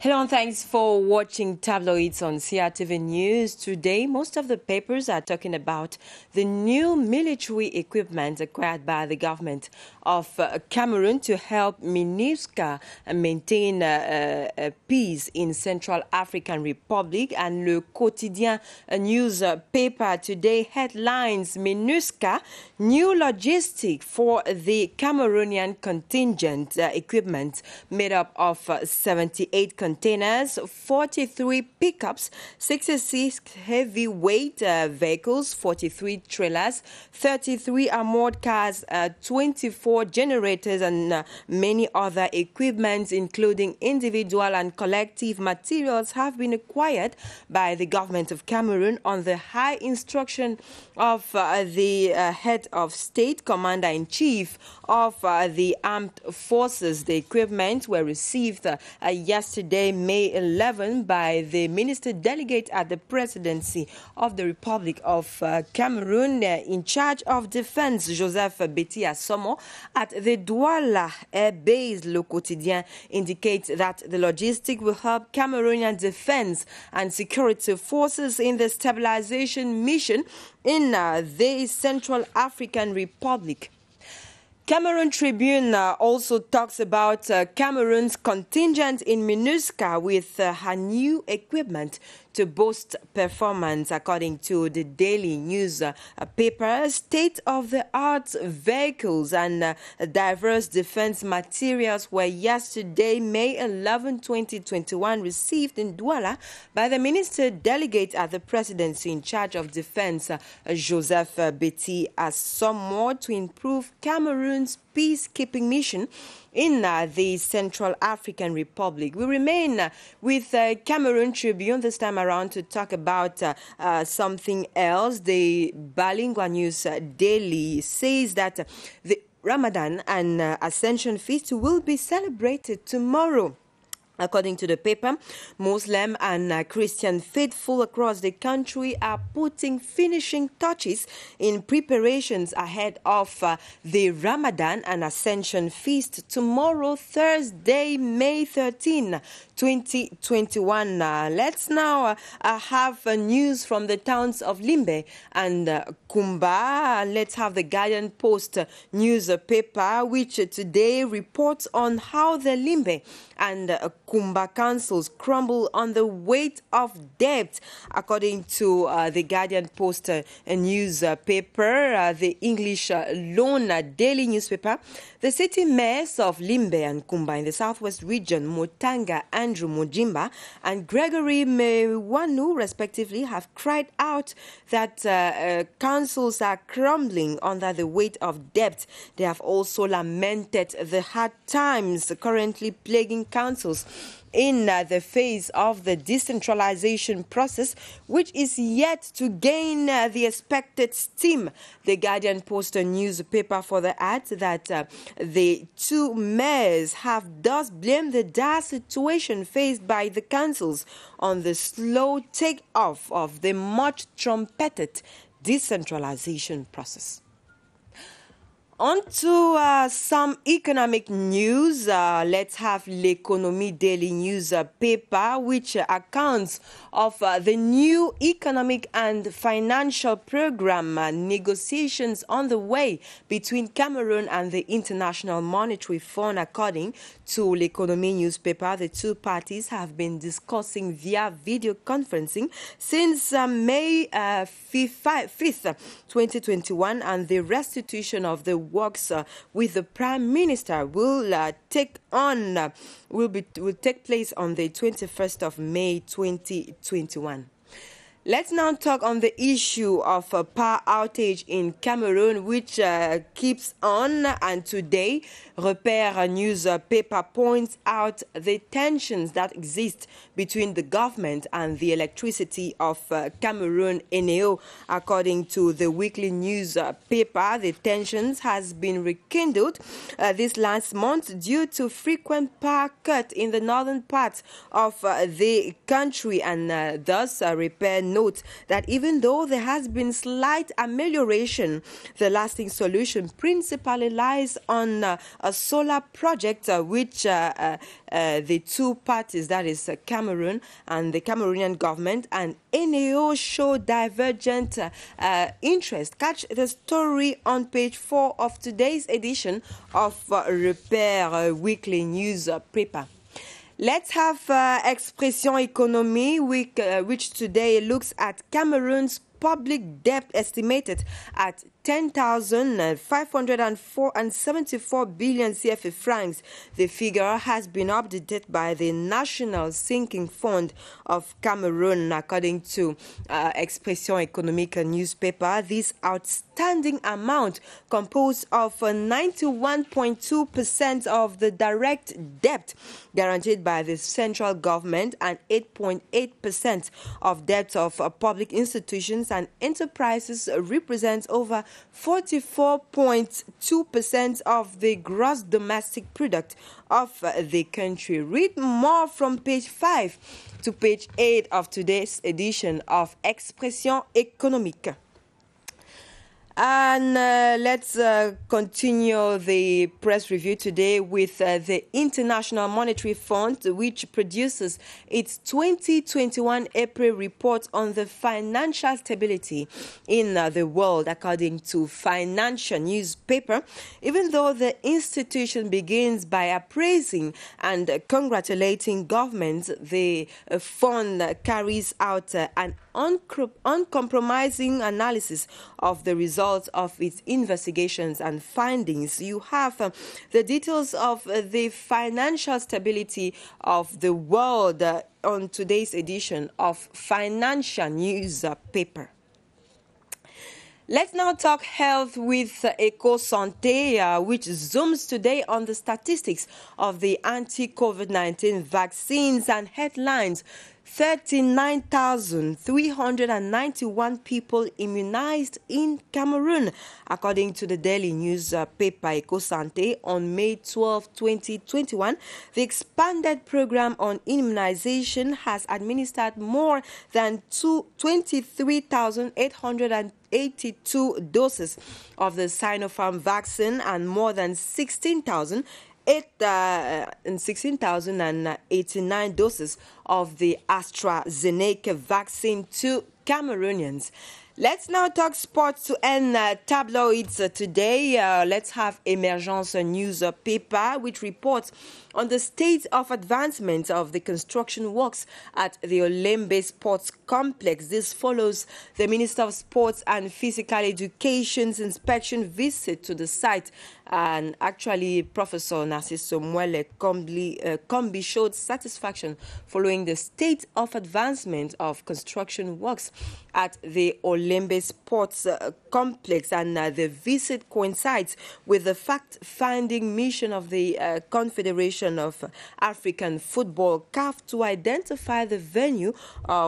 Hello and thanks for watching Tabloids on CRTV News. Today, most of the papers are talking about the new military equipment acquired by the government of Cameroon to help MINUSCA maintain peace in Central African Republic. And Le Quotidien newspaper today headlines MINUSCA, new logistic for the Cameroonian contingent equipment made up of 78 containers, 43 pickups, 66 heavyweight vehicles, 43 trailers, 33 armored cars, 24 generators, and many other equipments, including individual and collective materials, have been acquired by the government of Cameroon on the high instruction of the head of state, commander-in-chief of the armed forces. The equipment were received yesterday, May 11, by the minister delegate at the presidency of the Republic of Cameroon in charge of defense, Joseph Betty Assomo, at the Douala air base. Le Quotidien indicates that the logistic will help Cameroonian defense and security forces in the stabilization mission in the Central African Republic. Cameroon Tribune also talks about Cameroon's contingent in MINUSCA with her new equipment to boost performance. According to the daily newspaper, state-of-the-art vehicles and diverse defense materials were yesterday, May 11, 2021, received in Douala by the minister delegate at the presidency in charge of defense, Joseph Betty Assomo, to improve Cameroon's peacekeeping mission in the Central African Republic. We remain with Cameroon Tribune this time around to talk about something else. The Bilingual News Daily says that the Ramadan and Ascension Feast will be celebrated tomorrow. According to the paper, Muslim and Christian faithful across the country are putting finishing touches in preparations ahead of the Ramadan and Ascension Feast tomorrow, Thursday, May 13, 2021. Let's now have news from the towns of Limbe and Kumba. Let's have the Guardian Post newspaper, which today reports on how the Limbe and Kumba councils crumble on the weight of debt. According to the Guardian Post newspaper, the English Loan daily newspaper, the city mayors of Limbe and Kumba in the southwest region, Mutanga Andrew Mujimba and Gregory Mewanu, respectively, have cried out that councils are crumbling under the weight of debt. They have also lamented the hard times currently plaguing councils in the phase of the decentralization process, which is yet to gain the expected steam. The Guardian Post newspaper further adds that the two mayors have thus blamed the dire situation faced by the councils on the slow take-off of the much trumpeted decentralization process. On to some economic news. Let's have L'Economie daily newspaper, which accounts of the new economic and financial program negotiations on the way between Cameroon and the International Monetary Fund. According to L'Economie newspaper, the two parties have been discussing via video conferencing since May 5th, 2021, and the restitution of the works with the Prime Minister will take place on the 21st of May 2021. Let's now talk on the issue of power outage in Cameroon, which keeps on. And today, Repère newspaper points out the tensions that exist between the government and the electricity of Cameroon, ENEO. According to the weekly newspaper, the tensions has been rekindled this last month due to frequent power cuts in the northern part of the country, and thus Repère note that even though there has been slight amelioration, the lasting solution principally lies on a solar project which the two parties, that is Cameroon and the Cameroonian government and NAO, show divergent interest. Catch the story on page 4 of today's edition of REVUE weekly newspaper. Let's have Expression Économie, which today looks at Cameroon's public debt estimated at 10,574 billion CFA francs. The figure has been updated by the National Sinking Fund of Cameroon, according to Expression Économique newspaper. This outstanding amount, composed of 91.2% of the direct debt guaranteed by the central government and 8.8% of debt of public institutions and enterprises, represents over 44.2% of the gross domestic product of the country. Read more from page 5 to page 8 of today's edition of Expression Économique. And let's continue the press review today with the International Monetary Fund, which produces its 2021 April report on the financial stability in the world, according to Financial newspaper. Even though the institution begins by appraising and congratulating governments, the fund carries out an uncompromising analysis of the results of its investigations and findings. You have the details of the financial stability of the world on today's edition of Financial newspaper. Let's now talk health with Eco Santé, which zooms today on the statistics of the anti-COVID-19 vaccines and headlines. 39,391 people immunized in Cameroon, according to the daily newspaper Eco Santé on May 12, 2021. The expanded program on immunization has administered more than 23,882 doses of the Sinopharm vaccine and more than 16,089 doses of the AstraZeneca vaccine to Cameroonians. Let's now talk sports to end tabloids today. Let's have Emergence newspaper, which reports on the state of advancement of the construction works at the Olembe Sports Complex. This follows the Minister of Sports and Physical Education's inspection visit to the site. And actually, Professor Narciso Mwele Kombi showed satisfaction following the state of advancement of construction works at the Olembe Sports Complex. And the visit coincides with the fact-finding mission of the Confederation of African Football, CAF, to identify the venue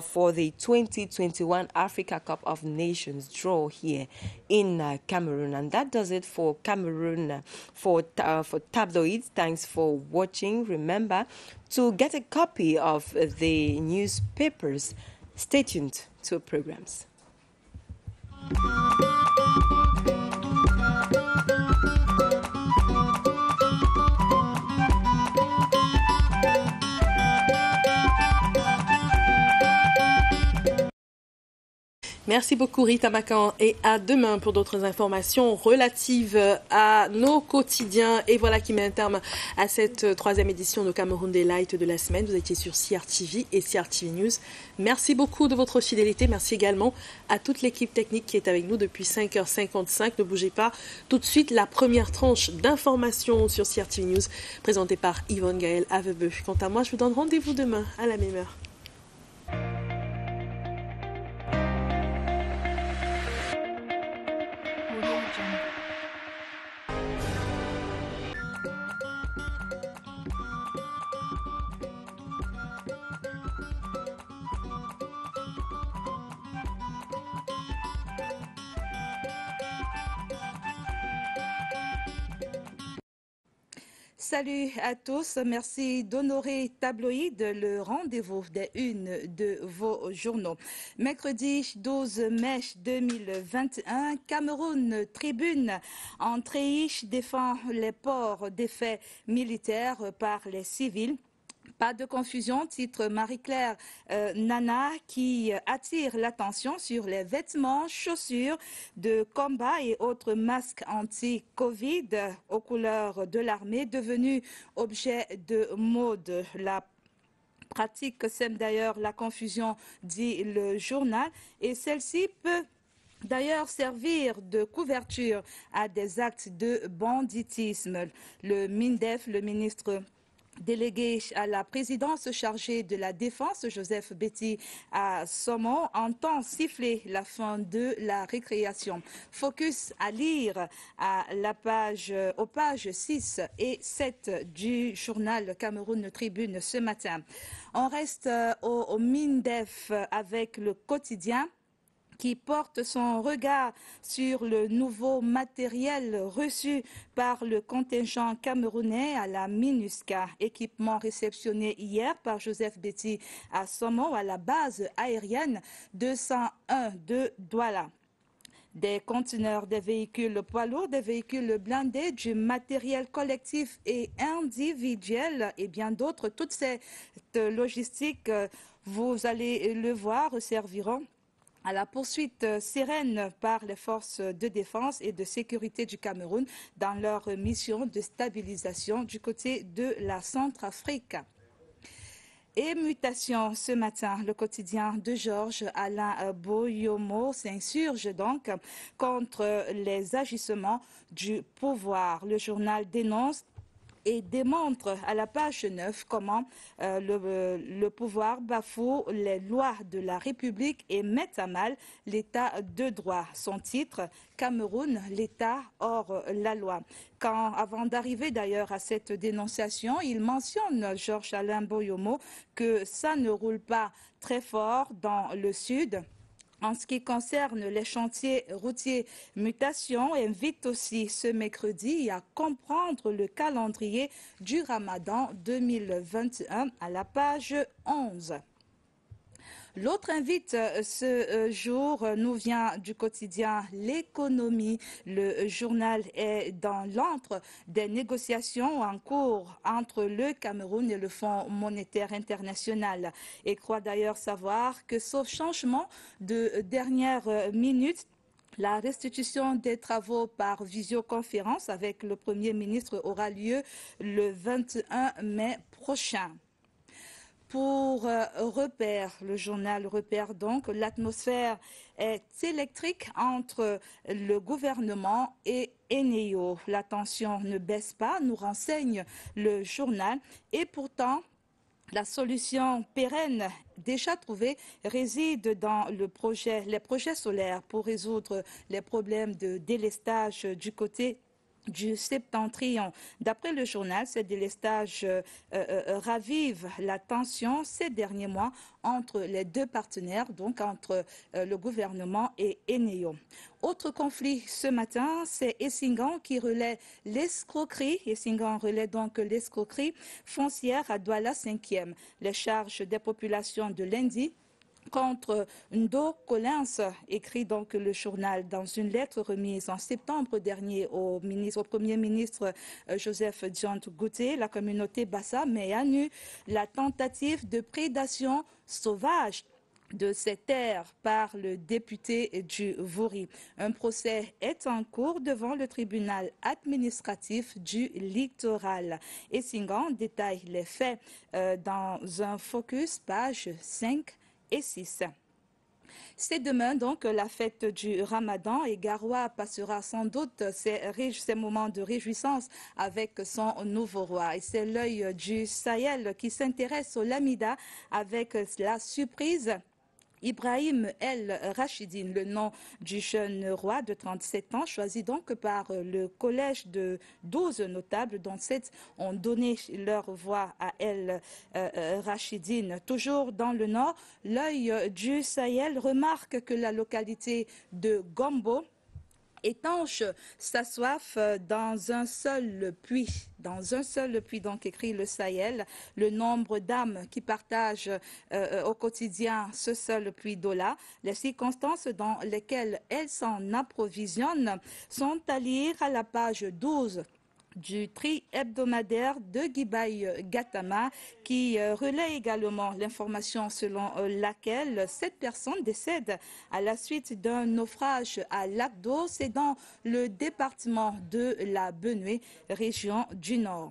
for the 2021 Africa Cup of Nations draw here in Cameroon. And that does it for Cameroon, for Tabloids. Thanks for watching. Remember to get a copy of the newspapers. Stay tuned to our programs. Merci beaucoup Rita Macan et à demain pour d'autres informations relatives à nos quotidiens. Et voilà qui met un terme à cette troisième édition de Cameroun Daylight de la semaine. Vous étiez sur CRTV et CRTV News. Merci beaucoup de votre fidélité. Merci également à toute l'équipe technique qui est avec nous depuis 5h55. Ne bougez pas. Tout de suite, la première tranche d'informations sur CRTV News présentée par Yvonne Gaël à REVUE. Quant à moi, je vous donne rendez-vous demain à la même heure. Salut à tous, merci d'honorer Tabloïd, le rendez-vous des unes de vos journaux. Mercredi 12 mai 2021, Cameroun Tribune en Tréiche défend les ports d'effets militaires par les civils. Pas de confusion, titre Marie-Claire Nana qui attire l'attention sur les vêtements, chaussures de combat et autres masques anti-Covid aux couleurs de l'armée devenus objet de mode. La pratique sème d'ailleurs la confusion, dit le journal, et celle-ci peut d'ailleurs servir de couverture à des actes de banditisme. Le MINDEF, le ministre délégué à la présidence chargée de la défense, Joseph Betty à Somon, entend siffler la fin de la récréation. Focus à lire aux pages 6 et 7 du journal Cameroun Tribune ce matin. On reste au MINDEF avec le quotidien qui porte son regard sur le nouveau matériel reçu par le contingent camerounais à la MINUSCA. Équipement réceptionné hier par Joseph Betty à Somon à la base aérienne 201 de Douala. Des conteneurs, des véhicules poids lourds, des véhicules blindés, du matériel collectif et individuel et bien d'autres. Toutes ces logistiques, vous allez le voir, serviront à la poursuite sereine par les forces de défense et de sécurité du Cameroun dans leur mission de stabilisation du côté de la Centrafrique. Et mutation ce matin, le quotidien de Georges Alain Boyomo s'insurge donc contre les agissements du pouvoir. Le journal dénonce et démontre à la page 9 comment le pouvoir bafoue les lois de la République et met à mal l'état de droit. Son titre, Cameroun, l'état hors la loi. Avant d'arriver d'ailleurs à cette dénonciation, il mentionne, Georges Alain Boyomo, que ça ne roule pas très fort dans le sud. En ce qui concerne les chantiers routiers mutation, invite aussi ce mercredi à comprendre le calendrier du Ramadan 2021 à la page 11. L'autre invite ce jour nous vient du quotidien L'économie. Le journal est dans l'antre des négociations en cours entre le Cameroun et le Fonds monétaire international. Et croit d'ailleurs savoir que sauf changement de dernière minute, la restitution des travaux par visioconférence avec le Premier ministre aura lieu le 21 mai prochain. Pour Repère, le journal Repère donc, l'atmosphère est électrique entre le gouvernement et Eneo. La tension ne baisse pas, nous renseigne le journal, et pourtant la solution pérenne déjà trouvée réside dans les projets solaires pour résoudre les problèmes de délestage du côté du septentrion. D'après le journal, ces délestages ravivent la tension ces derniers mois entre les deux partenaires, donc entre le gouvernement et Eneo. Autre conflit ce matin, c'est Essingan qui relaie l'escroquerie. Essingan relaie donc l'escroquerie foncière à Douala 5e. Les charges des populations de lundi contre Ndo Collins, écrit donc le journal dans une lettre remise en septembre dernier au Premier ministre Joseph Diant Gouté, la communauté Bassa met à nu la tentative de prédation sauvage de ces terres par le député du Vouri. Un procès est en cours devant le tribunal administratif du littoral. Essingan détaille les faits dans un focus, page 5 et 6. C'est demain donc la fête du Ramadan et Garoua passera sans doute ces moments de réjouissance avec son nouveau roi. Et c'est l'œil du Sahel qui s'intéresse au Lamida avec la surprise Ibrahim El Rachidine, le nom du jeune roi de 37 ans, choisi donc par le collège de 12 notables, dont 7 ont donné leur voix à El Rachidine. Toujours dans le nord, l'œil du Sahel remarque que la localité de Gombo étanche sa soif dans un seul puits. Dans un seul puits, donc écrit le Sahel, le nombre d'âmes qui partagent au quotidien ce seul puits d'eau-là, les circonstances dans lesquelles elles s'en approvisionnent sont à lire à la page 12 du tri hebdomadaire de Guibaï Gatama qui relaie également l'information selon laquelle 7 personnes décèdent à la suite d'un naufrage à Lac d'Eau, c'est dans le département de la Benue, région du Nord.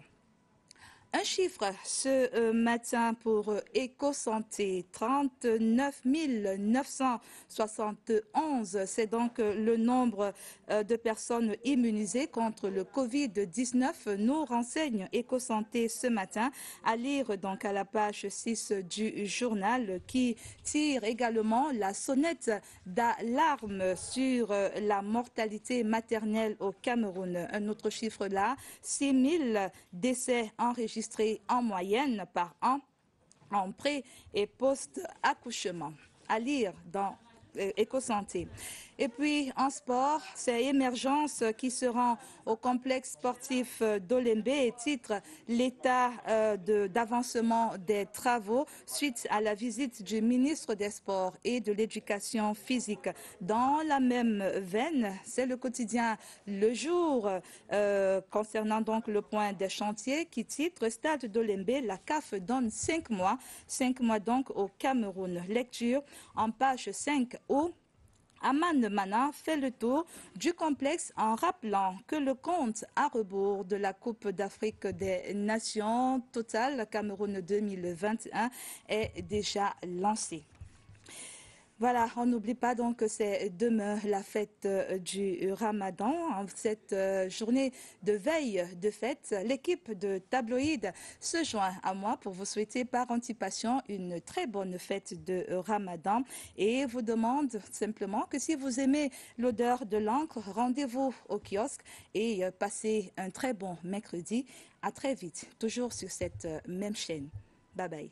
Un chiffre ce matin pour Éco-Santé, 39 971. C'est donc le nombre de personnes immunisées contre le Covid-19, nous renseigne Éco-Santé ce matin, à lire donc à la page 6 du journal qui tire également la sonnette d'alarme sur la mortalité maternelle au Cameroun. Un autre chiffre là, 6 000 décès enregistrés en moyenne par an en pré- et post-accouchement. À lire dans Éco-Santé. Et puis en sport, c'est Émergence qui se rend au complexe sportif d'Olembe et titre l'état d'avancement des travaux suite à la visite du ministre des Sports et de l'Éducation physique. Dans la même veine, c'est le quotidien Le Jour concernant donc le point des chantiers qui titre Stade d'Olembe, la CAF donne 5 mois donc au Cameroun. Lecture en page 5 où Aman Mana fait le tour du complexe en rappelant que le compte à rebours de la Coupe d'Afrique des Nations Total Cameroun 2021 est déjà lancé. Voilà, on n'oublie pas donc que c'est demain la fête du Ramadan. En cette journée de veille de fête, l'équipe de Tabloïd se joint à moi pour vous souhaiter par anticipation une très bonne fête de Ramadan et vous demande simplement que si vous aimez l'odeur de l'encre, rendez-vous au kiosque et passez un très bon mercredi. À très vite, toujours sur cette même chaîne. Bye bye.